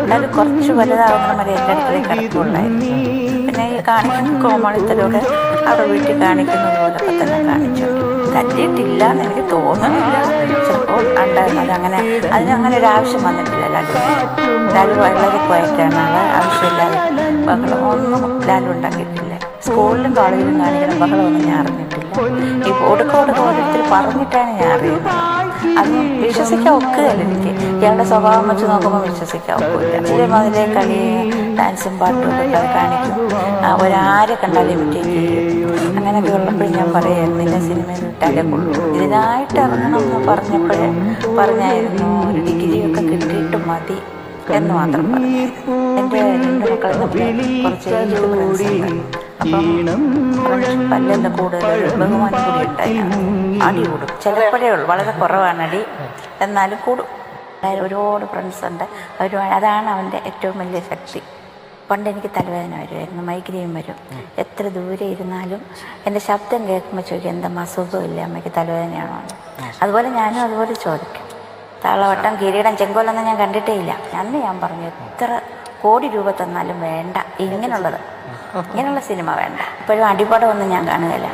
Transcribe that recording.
എന്നാലും കുറച്ച് വലുതാവുന്ന വരെ എൻ്റെ അടുക്കളയിൽ കിടക്കുള്ളായിരുന്നു. പിന്നെ ഈ കാണിക്കുന്ന കോമാളിത്തരമൊക്കെ അവിടെ വീട്ടിൽ കാണിക്കുന്നത് പോലൊക്കെ തന്നെ കാണിച്ചു. തല്ലിയിട്ടില്ല എന്ന് എനിക്ക് തോന്നുന്നില്ല. ചിലപ്പോൾ ഉണ്ടായിരുന്നു. അതിനങ്ങനെ ഒരു ആവശ്യം വന്നിട്ടില്ല. ലാലു വളരെ ക്വയറ്റാണ്. ആൾ ആവശ്യമില്ലാതെ ബഹളമൊന്നും ലാലു ഉണ്ടാക്കിയിട്ടില്ല. സ്കൂളിലും കോളേജിലും കാണിക്കുന്ന ബഹളമൊന്നും ഞാൻ അറിഞ്ഞിട്ടില്ല. ഈ ഒടുക്കം ഓരോരുത്തർ പറഞ്ഞിട്ടാണ് ഞാൻ അറിയുന്നത്. അത് വിശ്വസിക്കാൻ ഒക്കുകയല്ല എനിക്ക്. ഇയാളുടെ സ്വഭാവം വെച്ച് നോക്കുമ്പോൾ വിശ്വസിക്കാൻ ഒക്കില്ല. ഇതേമാതിരി കളി ഡാൻസും പാട്ടും ഒക്കെ കാണിക്കും. ഒരാരെ കണ്ടാലും ഇമിറ്റേറ്റ് ചെയ്യും. അങ്ങനെയൊക്കെ ഉള്ളപ്പോഴും ഞാൻ പറയായിരുന്നു നിന്നെ സിനിമയിൽ വിട്ടാലേ കൊള്ളൂ. ഇതിനായിട്ട് ഇറങ്ങണം എന്ന് പറഞ്ഞായിരുന്നു. ഒരു ഡിഗ്രിയൊക്കെ കിട്ടിയിട്ട് മതി എന്ന് മാത്രം പറഞ്ഞു. എൻ്റെ 2 മക്കളിൽ കുറച്ച് അപ്പം പല്ലെല്ലാം കൂടുതൽ ബഹുമാനം കൂടി ഉണ്ടായിരുന്നു. അടി കൂടും ചിലപ്പോഴേ ഉള്ളൂ, വളരെ കുറവാണ് അടി, എന്നാലും കൂടും. ഒരുപാട് ഫ്രണ്ട്സ് ഉണ്ട്. അതാണ് അവൻ്റെ ഏറ്റവും വലിയ ശക്തി. പണ്ട് എനിക്ക് തലവേദന വരുമായിരുന്നു, മൈഗ്രെയിൻ വരും. എത്ര ദൂരെ ഇരുന്നാലും എൻ്റെ ശബ്ദം കേൾക്കുമ്പോൾ ചോദിക്കും എന്താ അസുഖമില്ല അമ്മയ്ക്ക്, തലവേദനയാണോ? അതുപോലെ ഞാനും അതുപോലെ ചോദിക്കും. താളവട്ടം, കിരീടം, ചെങ്കോലൊന്നും ഞാൻ കണ്ടിട്ടേ ഇല്ല. അന്ന് ഞാൻ പറഞ്ഞു എത്ര കോടി രൂപ തന്നാലും വേണ്ട ഇങ്ങനെയുള്ള സിനിമ വേണ്ട. ഇപ്പോഴും അടിപടമൊന്നും ഞാൻ കാണുകയില്ല.